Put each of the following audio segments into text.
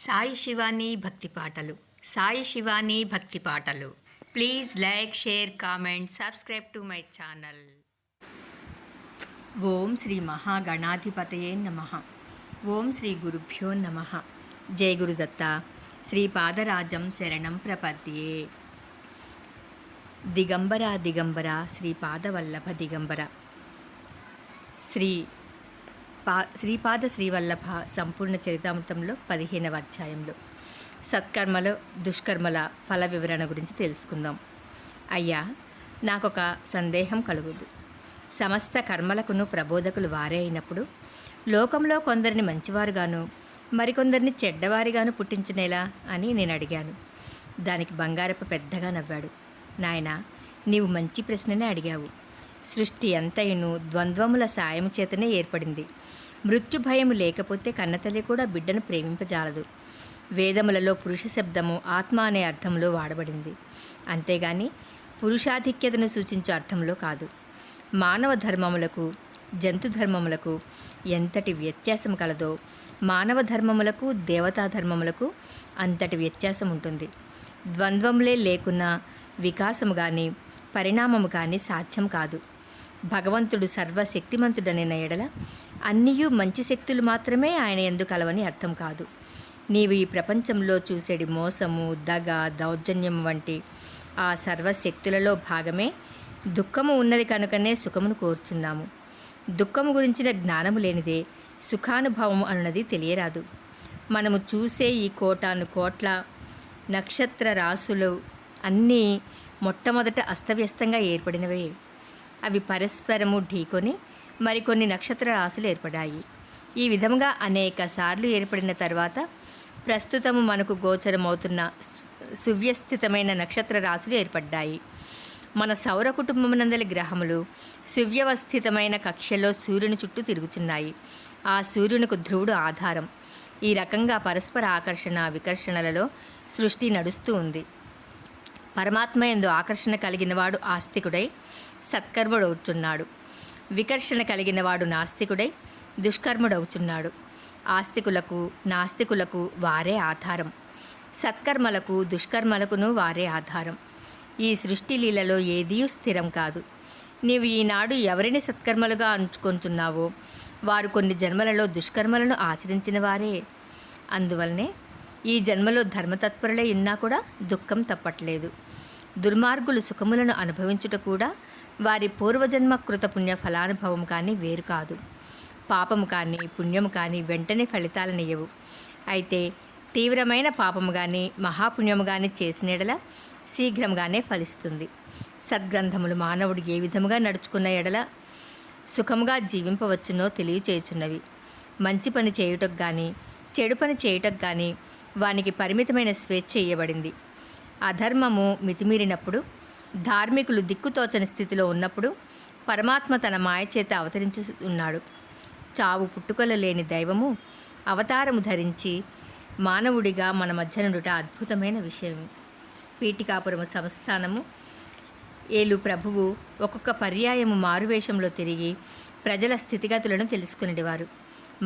సాయి శివాని భక్తి పాటలు. సాయి శివాని భక్తి పాటలు. Please like, share, comment, subscribe to my channel. Om Shri మహాగణాధిపతయే నమః. ఓం శ్రీ గురుభ్యో నమః. జయ గురుదత్త. శ్రీపాదరాజం శరణం ప్రపద్యే. దిగంబర దిగంబర శ్రీపాదవల్లభ దిగంబర. శ్రీపాద శ్రీవల్లభ సంపూర్ణ చరితామృతంలో 15వ అధ్యాయంలో సత్కర్మలు దుష్కర్మల ఫల వివరణ గురించి తెలుసుకుందాం. అయ్యా, నాకొక సందేహం కలుగుదు. సమస్త కర్మలకును ప్రబోధకులు వారే అయినప్పుడు లోకంలో కొందరిని మంచివారుగాను మరికొందరిని చెడ్డవారిగాను పుట్టించినేలా అని నేను అడిగాను. దానికి బంగారప్ప పెద్దగా నవ్వాడు. నాయనా, నీవు మంచి ప్రశ్ననే అడిగావు. సృష్టి అంతయును ద్వంద్వముల సాయం చేతనే ఏర్పడింది. మృత్యు భయము లేకపోతే కన్నతల్లి కూడా బిడ్డను ప్రేమింపజాలదు. వేదములలో పురుష శబ్దము ఆత్మ అనే అర్థంలో వాడబడింది, అంతేగాని పురుషాధిక్యతను సూచించే అర్థంలో కాదు. మానవ ధర్మములకు జంతు ధర్మములకు ఎంతటి వ్యత్యాసం కలదో మానవ ధర్మములకు దేవతా ధర్మములకు అంతటి వ్యత్యాసం ఉంటుంది. ద్వంద్వములే లేకున్నా వికాసము కానీ పరిణామము కానీ సాధ్యం కాదు. భగవంతుడు సర్వశక్తిమంతుడనిన ఎడల అన్నియూ మంచి శక్తులు మాత్రమే ఆయన యందు కలవని అర్థం కాదు. నీవు ఈ ప్రపంచంలో చూసేడి మోసము, దగ, దౌర్జన్యం వంటి ఆ సర్వశక్తులలో భాగమే. దుఃఖము ఉన్నది కనుకనే సుఖమును కోరుచున్నాము. దుఃఖము గురించిన జ్ఞానము లేనిదే సుఖానుభవము అన్నది తెలియరాదు. మనము చూసే ఈ కోటాను కోట్ల నక్షత్ర రాశులు అన్నీ మొట్టమొదట అస్తవ్యస్తంగా ఏర్పడినవే. అవి పరస్పరము ఢీకొని మరికొన్ని నక్షత్ర రాశులు ఏర్పడ్డాయి. ఈ విధంగా అనేక సార్లు ఏర్పడిన తర్వాత ప్రస్తుతము మనకు గోచరమవుతున్న సువ్యస్థితమైన నక్షత్ర రాశులు ఏర్పడ్డాయి. మన సౌర కుటుంబమునందలి గ్రహములు సువ్యవస్థితమైన కక్షలో సూర్యుని చుట్టూ తిరుగుచున్నాయి. ఆ సూర్యునికి ధ్రువుడు ఆధారం. ఈ రకంగా పరస్పర ఆకర్షణ వికర్షణలలో సృష్టి నడుస్తూ ఉంది. పరమాత్మ యందు ఆకర్షణ కలిగినవాడు ఆస్తికుడై సత్కర్ముడవుతున్నాడు. వికర్షణ కలిగినవాడు నాస్తికుడై దుష్కర్ముడవుచున్నాడు. ఆస్తికులకు నాస్తికులకు వారే ఆధారం. సత్కర్మలకు దుష్కర్మలకును వారే ఆధారం. ఈ సృష్టి లీలలో ఏదీ స్థిరం కాదు. నీవు ఈనాడు ఎవరిని సత్కర్మలుగా అంచుకొంటున్నావో వారు కొన్ని జన్మలలో దుష్కర్మలను ఆచరించిన వారే. అందువల్లనే ఈ జన్మలో ధర్మతత్పరులై ఉన్నా కూడా దుఃఖం తప్పట్లేదు. దుర్మార్గులు సుఖములను అనుభవించుట కూడా వారి పూర్వజన్మ కృత పుణ్య ఫలానుభవం కానీ వేరు కాదు. పాపము కానీ పుణ్యము కానీ వెంటనే ఫలితాలనియ్యవు. అయితే తీవ్రమైన పాపము కానీ మహాపుణ్యము కానీ చేసిన శీఘ్రంగానే ఫలిస్తుంది. సద్గ్రంథములు మానవుడు ఏ విధముగా నడుచుకున్న ఎడల సుఖముగా జీవింపవచ్చునో తెలియచేయుచున్నవి. మంచి పని చేయుటకు కానీ చెడు పని చేయుటకు కానీ వానికి పరిమితమైన స్వేచ్ఛ ఇయ్యబడింది. అధర్మము మితిమీరినప్పుడు, ధార్మికులు దిక్కుతోచని స్థితిలో ఉన్నప్పుడు పరమాత్మ తన మాయ చేత అవతరించి ఉన్నాడు. చావు పుట్టుకల లేని దైవము అవతారము ధరించి మానవుడిగా మన మధ్యనుండుట అద్భుతమైన విషయం. పీఠికాపురము సంస్థానము ఏలు ప్రభువు ఒక్కొక్క పర్యాయము మారువేషంలో తిరిగి ప్రజల స్థితిగతులను తెలుసుకునేవారు.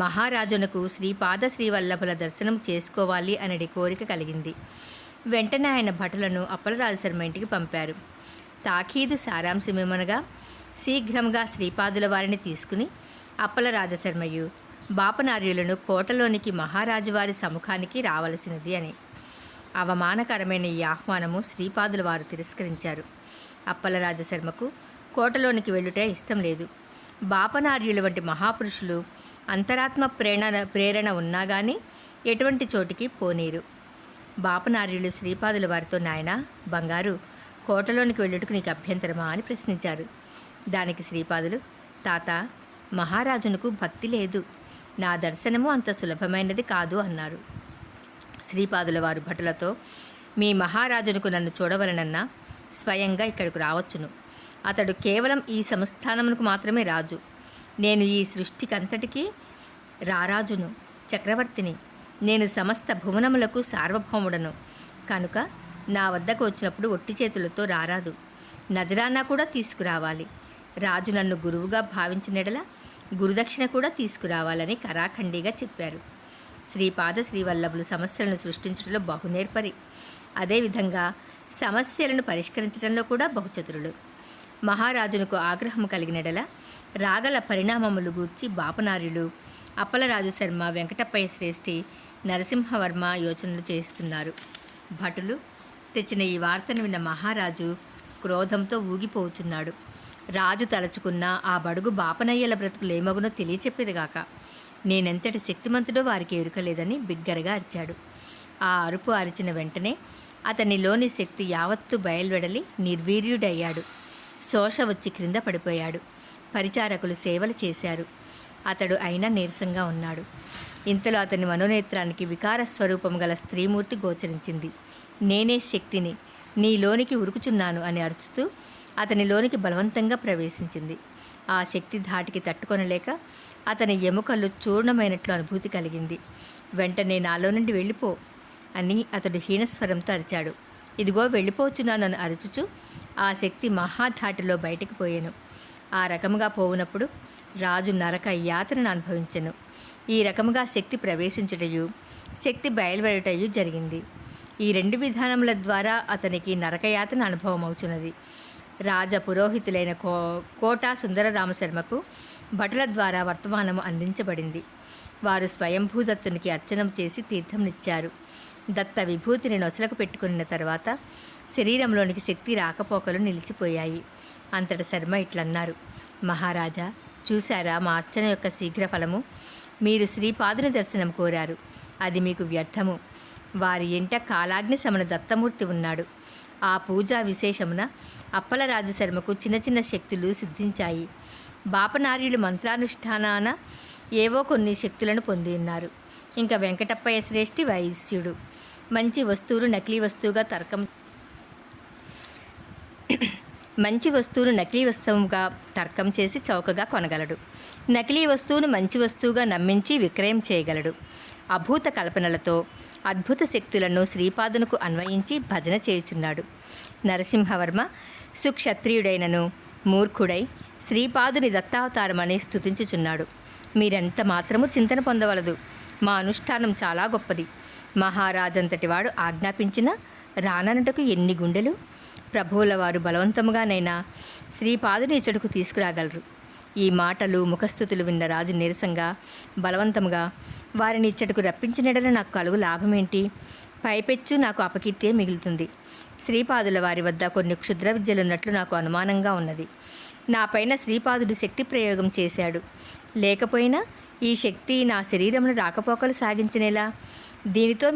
మహారాజునకు శ్రీపాద శ్రీవల్లభుల దర్శనం చేసుకోవాలి అనడి కోరిక కలిగింది. వెంటనే ఆయన భటులను అప్పలరాజశర్మ ఇంటికి పంపారు. తాకీదు సారాంశమేమనగా శీఘ్రంగా శ్రీపాదుల వారిని తీసుకుని అప్పలరాజశర్మయు బాపనార్యులను కోటలోనికి మహారాజువారి సముఖానికి రావలసినది అని. అవమానకరమైన ఈ ఆహ్వానము శ్రీపాదుల వారు తిరస్కరించారు. అప్పలరాజశర్మకు కోటలోనికి వెళ్ళుటే ఇష్టం లేదు. బాపనార్యుల వంటి మహాపురుషులు అంతరాత్మ ప్రేరణ ఉన్నా కానీ ఎటువంటి చోటికి పోనీరు. బాపనార్యులు శ్రీపాదుల వారితో, నాయనా బంగారు, కోటలోనికి వెళ్ళుటకు నీకు అభ్యంతరమా అని ప్రశ్నించారు. దానికి శ్రీపాదులు, తాత, మహారాజునకు భక్తి లేదు, నా దర్శనము అంత సులభమైనది కాదు అన్నారు. శ్రీపాదుల వారు భటులతో, మీ మహారాజునకు నన్ను చూడవలనన్నా స్వయంగా ఇక్కడికి రావచ్చును. అతడు కేవలం ఈ సంస్థానమునకు మాత్రమే రాజు. నేను ఈ సృష్టికంతటికీ రారాజును, చక్రవర్తిని. నేను సమస్త భువనములకు సార్వభౌముడను కనుక నా వద్దకు వచ్చినప్పుడు ఒట్టి చేతులతో రారాదు. నజరానా కూడా తీసుకురావాలి. రాజు నన్ను గురువుగా భావించినడల గురుదక్షిణ కూడా తీసుకురావాలని కరాఖండిగా చెప్పారు. శ్రీపాద శ్రీవల్లభులు సమస్యలను సృష్టించడంలో బహునేర్పరి. అదేవిధంగా సమస్యలను పరిష్కరించడంలో కూడా బహుచతురులు. మహారాజునకు ఆగ్రహము కలిగినడల రాగల పరిణామములు గూర్చి బాపనార్యులు అప్పలరాజు శర్మ, వెంకటప్పయ్య శ్రేష్ఠి, నరసింహవర్మ యోచనలు చేస్తున్నారు. భటులు తెచ్చిన ఈ వార్తను విన్న మహారాజు క్రోధంతో ఊగిపోచున్నాడు. రాజు తలచుకున్న ఆ బడుగు బాపనయ్యల బ్రతుకులేమగునో తెలియచెప్పేదిగాక నేనెంతటి శక్తిమంతుడో వారికి ఎరుకలేదని బిగ్గరగా అరిచాడు. ఆ అరుపు అరిచిన వెంటనే అతనిలోని శక్తి యావత్తు బయల్వెడలి నిర్వీర్యుడయ్యాడు. శోష వచ్చి క్రింద పడిపోయాడు. పరిచారకులు సేవలు చేశారు. అతడు అయినా నీరసంగా ఉన్నాడు. ఇంతలో అతని మనోనేత్రానికి వికార స్వరూపం గల స్త్రీమూర్తి గోచరించింది. నేనే శక్తిని, నీలోనికి ఉరుకుచున్నాను అని అరుచుతూ అతనిలోనికి బలవంతంగా ప్రవేశించింది. ఆ శక్తి ధాటికి తట్టుకొనలేక అతని ఎముకలు చూర్ణమైనట్లు అనుభూతి కలిగింది. వెంటనే నాలో నుండి వెళ్ళిపో అని అతడు హీనస్వరంతో అరిచాడు. ఇదిగో వెళ్ళిపోచున్నాను అని అరుచుచు ఆ శక్తి మహాధాటిలో బయటికి పోయాను. ఆ రకముగా పోవునప్పుడు రాజు నరక యాతనను అనుభవించెను. ఈ రకముగా శక్తి ప్రవేశించుటయు శక్తి బయలువెడటయు జరిగింది. ఈ రెండు విధానముల ద్వారా అతనికి నరకయాతన అనుభవం అవుతున్నది. రాజ పురోహితులైన కోటా సుందరరామశర్మకు భటుల ద్వారా వర్తమానము అందించబడింది. వారు స్వయంభూదత్తునికి అర్చనం చేసి తీర్థంనిచ్చారు. దత్త విభూతిని నొసలకు పెట్టుకున్న తర్వాత శరీరంలోనికి శక్తి రాకపోకలు నిలిచిపోయాయి. అంతట శర్మ ఇట్లన్నారు, మహారాజా, చూశారా మా అర్చన యొక్క శీఘ్ర ఫలము? మీరు శ్రీపాదుని దర్శనం కోరారు, అది మీకు వ్యర్థము. వారి ఇంట కాలాగ్ని సమన దత్తమూర్తి ఉన్నాడు. ఆ పూజా విశేషమున అప్పలరాజు శర్మకు చిన్న చిన్న శక్తులు సిద్ధించాయి. బాపనార్యులు మంత్రానుష్ఠానాన ఏవో కొన్ని శక్తులను పొంది ఉన్నారు. ఇంకా వెంకటప్పయ్య శ్రేష్ఠి వైశ్యుడు. మంచి వస్తువులు నకిలీ వస్తువుగా తర్కం చేసి చౌకగా కొనగలడు. నకిలీ వస్తువును మంచి వస్తువుగా నమ్మించి విక్రయం చేయగలడు. అభూత కల్పనలతో అద్భుత శక్తులను శ్రీపాదునకు అన్వయించి భజన చేయుచున్నాడు. నరసింహవర్మ సుక్షత్రియుడైనను మూర్ఖుడై శ్రీపాదుని దత్తావతారమని స్తుతించుచున్నాడు. మీరెంత మాత్రము చింతన పొందవలదు. మా అనుష్ఠానం చాలా గొప్పది. మహారాజంతటివాడు ఆజ్ఞాపించిన రాననుటకు ఎన్ని గుండెలు. ప్రభువుల వారు బలవంతముగానైనా శ్రీపాదుని ఇచ్చటకు తీసుకురాగలరు. ఈ మాటలు ముఖస్థుతులు విన్న రాజు నీరసంగా బలవంతముగా వారిని ఇచ్చటకు రప్పించినడల నాకు కలుగు లాభమేంటి? పైపెచ్చు నాకు అపకీర్తే మిగులుతుంది. శ్రీపాదుల వారి వద్ద కొన్ని క్షుద్ర విద్యలున్నట్లు నాకు అనుమానంగా ఉన్నది. నా పైన శ్రీపాదుడు శక్తి ప్రయోగం చేశాడు. లేకపోయినా ఈ శక్తి నా శరీరమును రాకపోకలు సాగించినేలా? దీనితో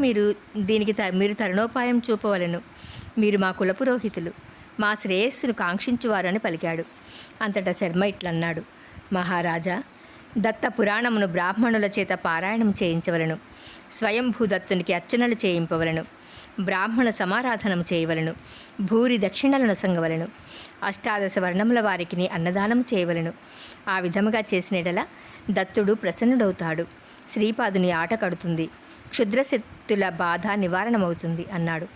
మీరు తరుణోపాయం చూపవలను. మీరు మా కులపురోహితులు, మా శ్రేయస్సును కాంక్షించువారని పలికాడు. అంతటా శర్మ ఇట్లన్నాడు, మహారాజా, దత్త పురాణమును బ్రాహ్మణుల చేత పారాయణం చేయించవలను. స్వయంభూదత్తునికి అర్చనలు చేయింపవలను. బ్రాహ్మణ సమారాధనం చేయవలను. భూరి దక్షిణలను సంగవలను. అష్టాదశ వర్ణముల వారికి అన్నదానం చేయవలను. ఆ విధముగా చేసినడల దత్తుడు ప్రసన్నుడవుతాడు. శ్రీపాదుని ఆట కడుతుంది. క్షుద్రశక్తుల బాధ నివారణమవుతుంది అన్నాడు.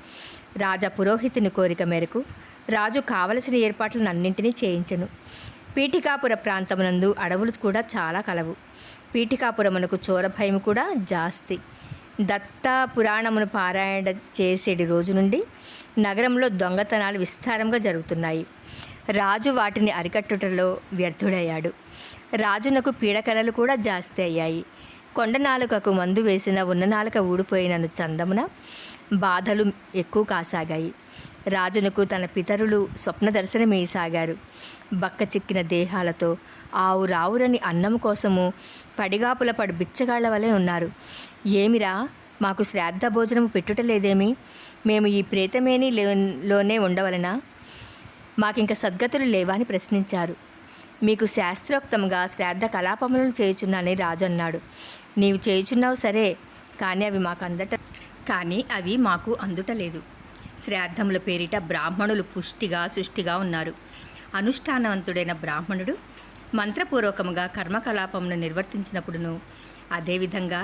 రాజా పురోహితుని కోరిక మేరకు రాజు కావలసిన ఏర్పాట్లను అన్నింటినీ చేయించెను. పీఠికాపుర ప్రాంతమునందు అడవులు కూడా చాలా కలవు. పీఠికాపురమునకు చోర భయం కూడా జాస్తి. దత్త పురాణమును పారాయణ చేసేటి రోజు నుండి నగరంలో దొంగతనాలు విస్తారంగా జరుగుతున్నాయి. రాజు వాటిని అరికట్టుటలో వ్యర్థుడయ్యాడు. రాజునకు పీడకలలు కూడా జాస్తి అయ్యాయి. కొండ నాలుకకు మందు వేసిన ఉన్న నాలుక ఊడిపోయినను చందమున బాధలు ఎక్కువ కాసాగాయి. రాజునకు తన పితరులు స్వప్న దర్శనమేసాగారు. బక్క చిక్కిన దేహాలతో ఆవురావురని అన్నము కోసము పడిగాపుల పడు బిచ్చగాళ్ల వలె ఉన్నారు. ఏమిరా, మాకు శ్రాద్ధ భోజనము పెట్టుటలేదేమి? మేము ఈ లోనే ఉండవలనా? మాకింక సద్గతులు లేవా అని ప్రశ్నించారు. మీకు శాస్త్రోక్తంగా శ్రాద్ధ కలాపములను చేయుచున్నానని రాజు అన్నాడు. నీవు చేయుచున్నావు సరే, కానీ అవి మాకు అందుటలేదు. శ్రాద్ధముల పేరిట బ్రాహ్మణులు సుష్టిగా ఉన్నారు. అనుష్ఠానవంతుడైన బ్రాహ్మణుడు మంత్రపూర్వకముగా కర్మకలాపమును నిర్వర్తించినప్పుడును, అదేవిధంగా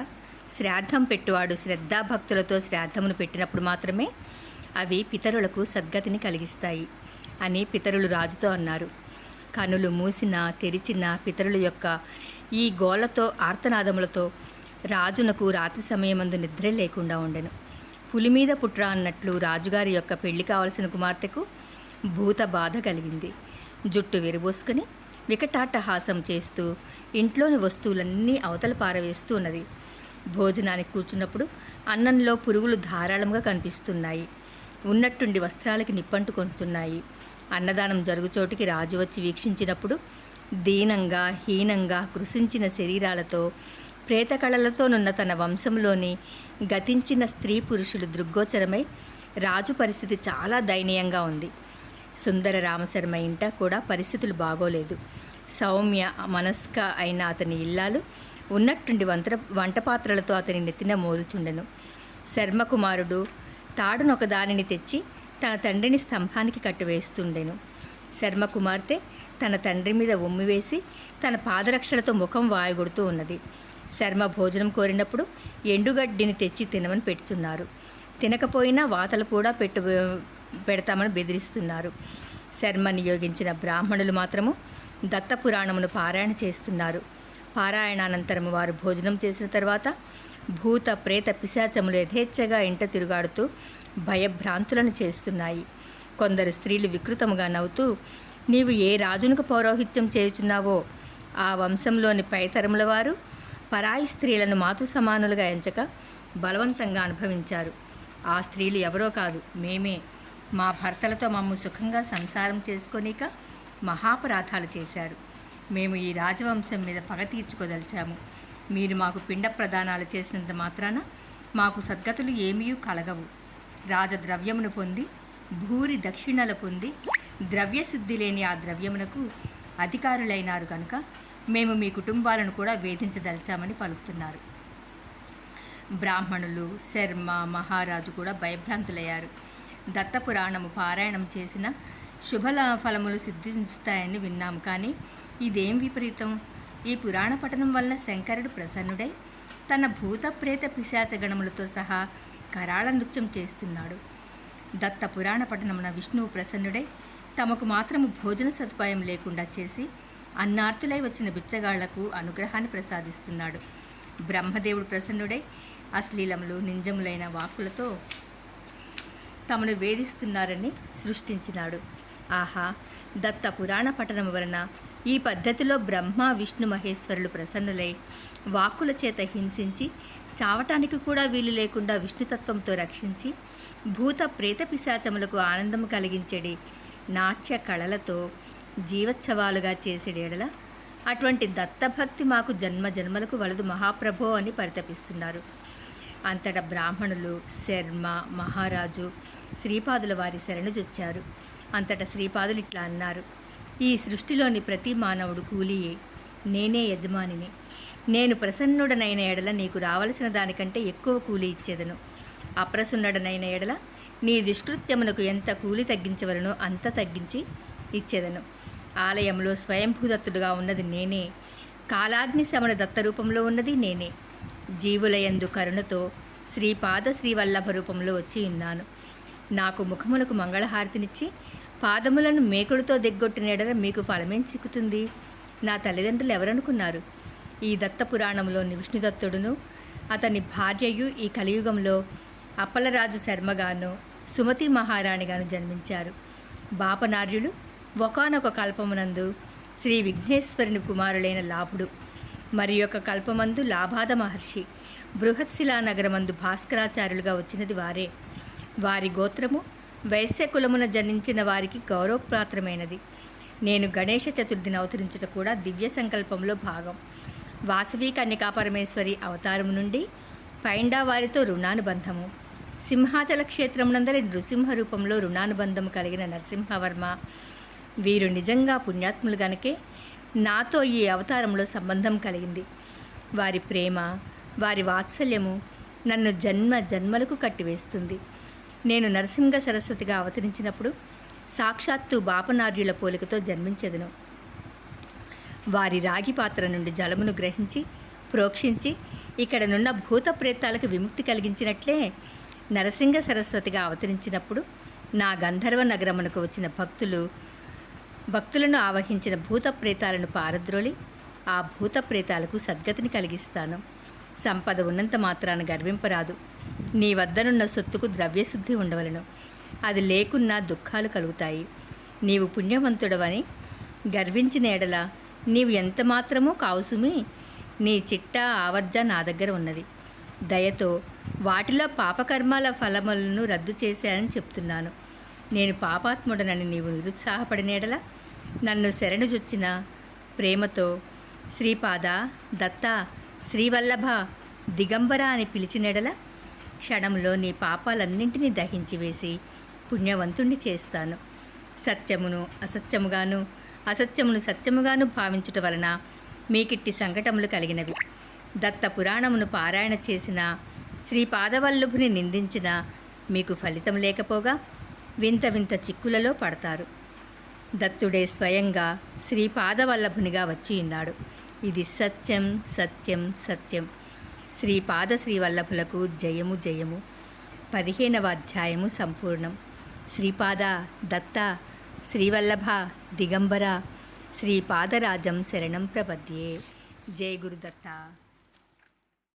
శ్రాద్ధం పెట్టువాడు శ్రద్ధాభక్తులతో శ్రాద్ధమును పెట్టినప్పుడు మాత్రమే అవి పితరులకు సద్గతిని కలిగిస్తాయి అని పితరులు రాజుతో అన్నారు. కనులు మూసినా తెరిచిన పితరుల యొక్క ఈ గోలతో ఆర్తనాదములతో రాజునకు రాత్రి సమయమందు నిద్ర లేకుండా ఉండెను. పులిమీద పుట్ర అన్నట్లు రాజుగారి యొక్క పెళ్లి కావలసిన కుమార్తెకు భూత బాధ కలిగింది. జుట్టు విరబోసుకుని వికటాట్టహాసం చేస్తూ ఇంట్లోని వస్తువులన్నీ అవతల పారవేస్తూ ఉన్నది. భోజనానికి కూర్చున్నప్పుడు అన్నంలో పురుగులు ధారాళంగా కనిపిస్తున్నాయి. ఉన్నట్టుండి వస్త్రాలకి నిప్పంటుకొంటున్నాయి. అన్నదానం జరుగుచోటికి రాజు వచ్చి వీక్షించినప్పుడు దీనంగా హీనంగా కృషించిన శరీరాలతో ప్రేతకళలతోనున్న తన వంశంలోని గతించిన స్త్రీ పురుషులు దృగ్గోచరమై రాజు పరిస్థితి చాలా దయనీయంగా ఉంది. సుందర రామశర్మ ఇంట కూడా పరిస్థితులు బాగోలేదు. సౌమ్య మనస్క అయిన అతని ఇల్లాలు ఉన్నట్టుండి వంట పాత్రలతో అతని నెత్తిన మోదుచుండెను. శర్మకుమారుడు తాడునొక దానిని తెచ్చి తన తండ్రిని స్తంభానికి కట్టివేస్తుండెను. శర్మకుమార్తె తన తండ్రి మీద ఉమ్మివేసి తన పాదరక్షలతో ముఖం వాయగొడుతూ ఉన్నది. శర్మ భోజనం కోరినప్పుడు ఎండుగడ్డిని తెచ్చి తినమని పెట్టుచున్నారు. తినకపోయినా వాతలు కూడా పెడతామని బెదిరిస్తున్నారు. శర్మ నియోగించిన బ్రాహ్మణులు మాత్రము దత్తపురాణమును పారాయణ చేస్తున్నారు. పారాయణానంతరము వారు భోజనం చేసిన తర్వాత భూత ప్రేత పిశాచములు యథేచ్ఛగా ఇంట తిరుగాడుతూ భయభ్రాంతులను చేస్తున్నాయి. కొందరు స్త్రీలు వికృతముగా నవ్వుతూ, నీవు ఏ రాజునకు పౌరోహిత్యం చేయుచున్నావో ఆ వంశంలోని పైతరముల వారు పరాయి స్త్రీలను మాతృ సమానులుగా ఎంచక బలవంతంగా అనుభవించారు. ఆ స్త్రీలు ఎవరో కాదు, మేమే. మా భర్తలతో మమ్ము సుఖంగా సంసారం చేసుకోనిక మహాపరాధాలు చేశారు. మేము ఈ రాజవంశం మీద పగ తీర్చుకోదలిచాము. మీరు మాకు పిండ ప్రదానాలు చేసినంత మాత్రాన మాకు సద్గతులు ఏమీ కలగవు. రాజద్రవ్యమును పొంది భూరి దక్షిణలు పొంది ద్రవ్యశుద్ధి లేని ఆ ద్రవ్యమునకు అధికారులైనారు కనుక మేము మీ కుటుంబాలను కూడా వేధించదలిచామని పలుకుతున్నారు. బ్రాహ్మణులు, శర్మ, మహారాజు కూడా భయభ్రాంతులయ్యారు. దత్తపురాణము పారాయణం చేసిన శుభల ఫలములు సిద్ధిస్తాయని విన్నాము. కానీ ఇదేం విపరీతం! ఈ పురాణ పఠనం వలన శంకరుడు ప్రసన్నుడై తన భూత ప్రేత పిశాచ గణములతో సహా కరాళ నృత్యం చేస్తున్నాడు. దత్త పురాణ పఠనమున విష్ణువు ప్రసన్నుడై తమకు మాత్రము భోజన సదుపాయం లేకుండా చేసి అన్నార్తులై వచ్చిన బిచ్చగాళ్లకు అనుగ్రహాన్ని ప్రసాదిస్తున్నాడు. బ్రహ్మదేవుడు ప్రసన్నుడై అశ్లీలములు నింజములైన వాక్కులతో తమను వేధిస్తున్నారని సృష్టించినాడు. ఆహా! దత్త పురాణ పఠనం వలన ఈ పద్ధతిలో బ్రహ్మ విష్ణు మహేశ్వరులు ప్రసన్నులై వాక్కుల చేత హింసించి చావటానికి కూడా వీలు లేకుండా విష్ణుతత్వంతో రక్షించి భూత ప్రేత పిశాచములకు ఆనందం కలిగించేడి నాట్య కళలతో జీవోత్సవాలుగా చేసేడేడల అటువంటి దత్తభక్తి మాకు జన్మ జన్మలకు వలదు మహాప్రభో అని పరితపిస్తున్నారు. అంతటా బ్రాహ్మణులు, శర్మ, మహారాజు శ్రీపాదుల వారి శరణుజొచ్చారు. అంతటా శ్రీపాదులు ఇట్లా అన్నారు: ఈ సృష్టిలోని ప్రతి మానవుడు కూలీయే, నేనే యజమానిని. నేను ప్రసన్నుడనైన ఎడల నీకు రావలసిన దానికంటే ఎక్కువ కూలి ఇచ్చేదను. అప్రసన్నుడనైన ఎడల నీ దుష్కృత్యమునకు ఎంత కూలి తగ్గించవలనో అంత తగ్గించి ఇచ్చేదను. ఆలయంలో స్వయంభూదత్తుడుగా ఉన్నది నేనే. కాలాగ్ని శమన దత్త రూపంలో ఉన్నది నేనే. జీవులయందు కరుణతో శ్రీపాద శ్రీవల్లభ రూపంలో వచ్చి ఉన్నాను. నాకు ముఖములకు మంగళహారతినిచ్చి పాదములను మేకులతో దిగ్గొట్టిన ఎడల మీకు ఫలమేం చిక్కుతుంది? నా తల్లిదండ్రులు ఎవరనుకున్నారు? ఈ దత్త పురాణంలోని విష్ణుదత్తుడును అతని భార్యయు ఈ కలియుగంలో అప్పలరాజు శర్మగాను సుమతి మహారాణిగాను జన్మించారు. బాపనార్యులు ఒకానొక కల్పమునందు శ్రీ విఘ్నేశ్వరుని కుమారులైన లాభుడు, మరి యొక్క కల్పమందు లాభాద మహర్షి బృహత్శిలా నగరమందు భాస్కరాచార్యులుగా వచ్చినది వారే. వారి గోత్రము వైశ్యకులమున జనించిన వారికి గౌరవప్రాత్రమైనది. నేను గణేష చతుర్థిని అవతరించుట కూడా దివ్య సంకల్పంలో భాగం. వాసవి కన్యకా పరమేశ్వరి అవతారము నుండి పైండా వారితో రుణానుబంధము. సింహాచల క్షేత్రమునందలి నృసింహ రూపంలో రుణానుబంధము కలిగిన నరసింహవర్మ వీరు నిజంగా పుణ్యాత్ములు గనకే నాతో ఈ అవతారంలో సంబంధం కలిగింది. వారి ప్రేమ, వారి వాత్సల్యము నన్ను జన్మ జన్మలకు కట్టివేస్తుంది. నేను నరసింహ సరస్వతిగా అవతరించినప్పుడు సాక్షాత్తు బాపనార్యుల పోలికతో జన్మించెదను. వారి రాగి పాత్ర నుండి జలమును గ్రహించి ప్రోక్షించి ఇక్కడనున్న భూత ప్రేతాలకు విముక్తి కలిగించినట్లే నరసింహ సరస్వతిగా అవతరించినప్పుడు నా గంధర్వ నగరమునకు వచ్చిన భక్తులను ఆవహించిన భూత ప్రేతాలను పారద్రోలి ఆ భూత ప్రేతాలకు సద్గతిని కలిగిస్తాను. సంపద ఉన్నంత మాత్రాన గర్వింపరాదు. నీ వద్దనున్న సొత్తుకు ద్రవ్యశుద్ధి ఉండవలను. అది లేకున్నా దుఃఖాలు కలుగుతాయి. నీవు పుణ్యవంతుడవని గర్వించిన ఎడల నీవు ఎంత మాత్రమూ కావుసుమి. నీ చిట్టా ఆవర్జ నా దగ్గర ఉన్నది. దయతో వాటిలో పాపకర్మాల ఫలములను రద్దు చేశానని చెప్తున్నాను. నేను పాపాత్ముడనని నీవు నిరుత్సాహపడిన ఎడల నన్ను శరణుజొచ్చిన ప్రేమతో శ్రీపాద, దత్త, శ్రీవల్లభ, దిగంబర అని పిలిచినెడల క్షణంలో నీ పాపాలన్నింటినీ దహించివేసి పుణ్యవంతుణ్ణి చేస్తాను. సత్యమును అసత్యముగాను, అసత్యమును సత్యముగాను భావించుట వలన మీకిట్టి సంకటములు కలిగినవి. దత్త పురాణమును పారాయణ చేసిన శ్రీపాదవల్లభుని నిందించిన మీకు ఫలితం లేకపోగా వింత వింత చిక్కులలో పడతారు. దత్తుడే స్వయంగా శ్రీపాదవల్లభునిగా వచ్చి ఉన్నాడు. ఇది సత్యం, సత్యం, సత్యం. శ్రీపాద శ్రీవల్లభులకు జయము జయము. 15వ అధ్యాయము సంపూర్ణం. శ్రీపాద, దత్త, శ్రీవల్లభ, దిగంబర, శ్రీపాదరాజం శరణం ప్రపద్యే. జయ గురుదత్త.